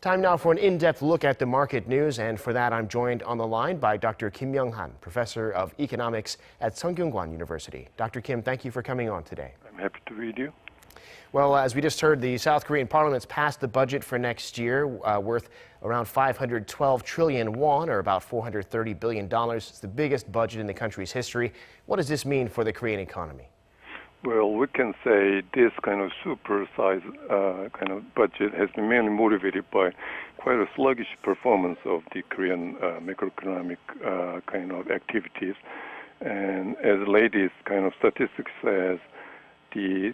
Time now for an in-depth look at the market news, and for that I'm joined on the line by Dr. Kim Young-han, Professor of Economics at Sungkyunkwan University. Dr. Kim, thank you for coming on today. I'm happy to read you. Well, as we just heard, the South Korean parliament's passed the budget for next year, worth around 512 trillion won, or about $430 billion. It's the biggest budget in the country's history. What does this mean for the Korean economy? Well, we can say this kind of super-sized kind of budget has been mainly motivated by quite a sluggish performance of the Korean macroeconomic kind of activities. And as the latest kind of statistics says, the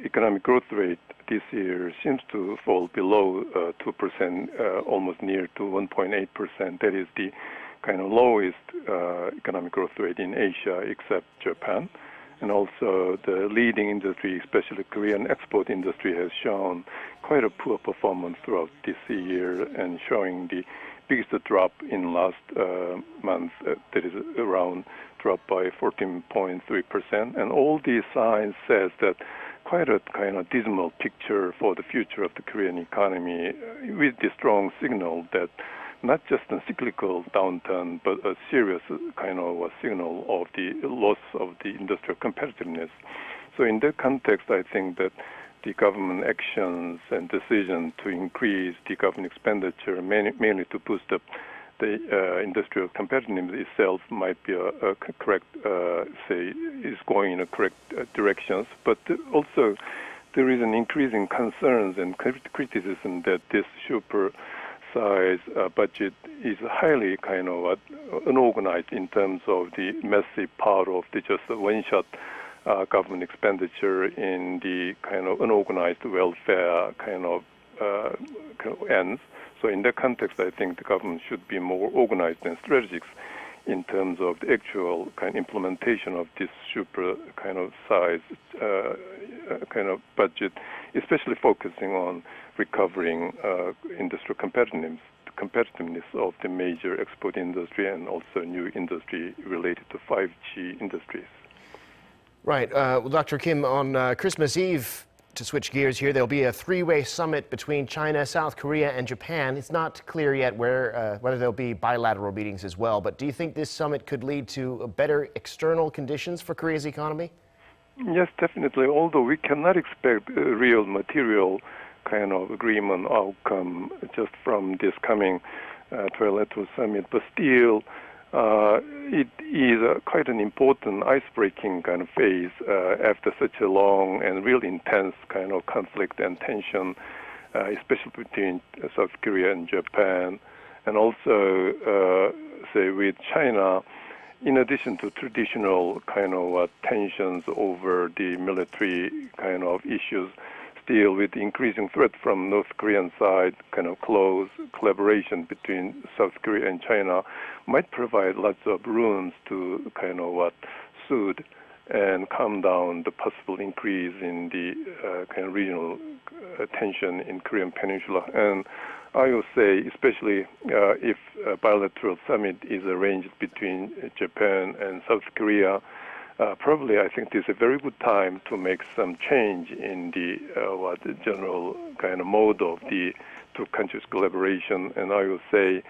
economic growth rate this year seems to fall below 2%, almost near to 1.8%. That is the kind of lowest economic growth rate in Asia except Japan. And also the leading industry, especially Korean export industry, has shown quite a poor performance throughout this year and showing the biggest drop in last month, that is around drop by 14.3%. And all these signs says that quite a kind of dismal picture for the future of the Korean economy, with the strong signal that not just a cyclical downturn, but a serious kind of a signal of the loss of the industrial competitiveness. So in that context, I think that the government actions and decision to increase the government expenditure, mainly to boost up the industrial competitiveness itself, might be a correct, is going in a correct directions. But also, there is an increasing concerns and criticism that this super-size budget is highly kind of unorganized in terms of the massive part of the just one-shot government expenditure in the kind of unorganized welfare kind of ends. So in that context, I think the government should be more organized and strategic in terms of the actual kind of implementation of this super kind of size kind of budget, especially focusing on recovering industrial competitiveness of the major export industry and also new industry related to 5G industries. Right. Well, Dr. Kim, on Christmas Eve, to switch gears here, there'll be a three-way summit between China, South Korea, and Japan. It's not clear yet whether there'll be bilateral meetings as well, but do you think this summit could lead to better external conditions for Korea's economy? Yes, definitely, although we cannot expect a real material kind of agreement outcome just from this coming Trilateral summit, but still it is quite an important ice-breaking kind of phase after such a long and really intense kind of conflict and tension, especially between South Korea and Japan, and also, say, with China. In addition to traditional kind of tensions over the military kind of issues, still with the increasing threat from North Korean side, kind of close collaboration between South Korea and China might provide lots of rooms to kind of soothe and calm down the possible increase in the kind of regional tension in Korean Peninsula. And I would say, especially if a bilateral summit is arranged between Japan and South Korea, probably I think this is a very good time to make some change in the general kind of mode of the two countries' collaboration. And I will say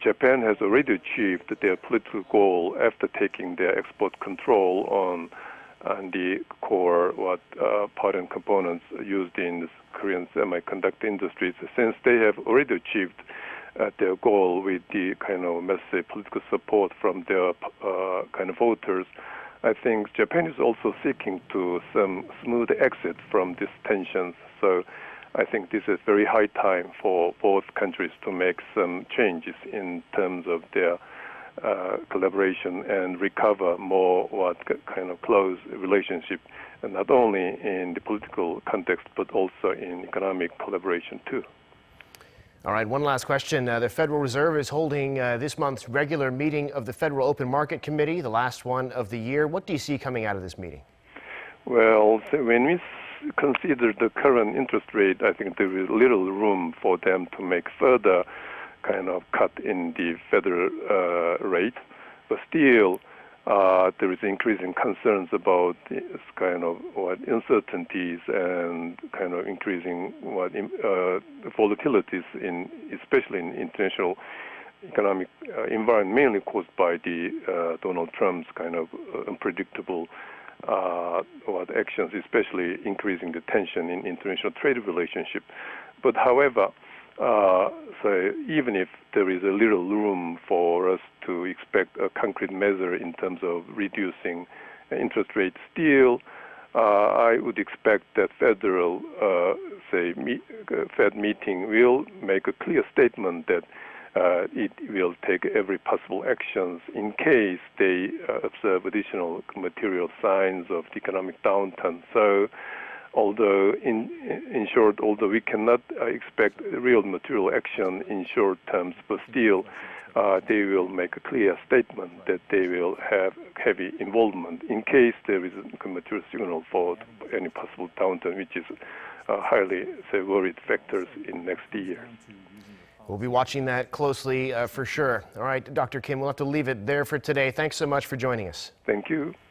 Japan has already achieved their political goal after taking their export control on the core part and components used in the Korean semiconductor industries, since they have already achieved their goal with the kind of massive political support from their kind of voters. I think Japan is also seeking to some smooth exit from these tensions. So I think this is very high time for both countries to make some changes in terms of their collaboration and recover more kind of close relationship, and not only in the political context, but also in economic collaboration too. All right, one last question. The Federal Reserve is holding this month's regular meeting of the Federal Open Market Committee, the last one of the year. What do you see coming out of this meeting? Well, so when we consider the current interest rate, I think there is little room for them to make further kind of cut in the federal rate. But still, there is increasing concerns about this kind of uncertainties and kind of increasing volatilities especially in international economic environment, mainly caused by the Donald Trump's kind of unpredictable actions, especially increasing the tension in international trade relationship. But however, so even if there is a little room for us to expect a concrete measure in terms of reducing interest rates still, I would expect that federal, Fed meeting will make a clear statement that it will take every possible actions in case they observe additional material signs of the economic downturn. So, although in short, although we cannot expect real material action in short terms, but still they will make a clear statement that they will have heavy involvement in case there is a material signal for any possible downturn, which is highly worried factors in next year. We'll be watching that closely for sure. All right, Dr. Kim, we'll have to leave it there for today. Thanks so much for joining us. Thank you.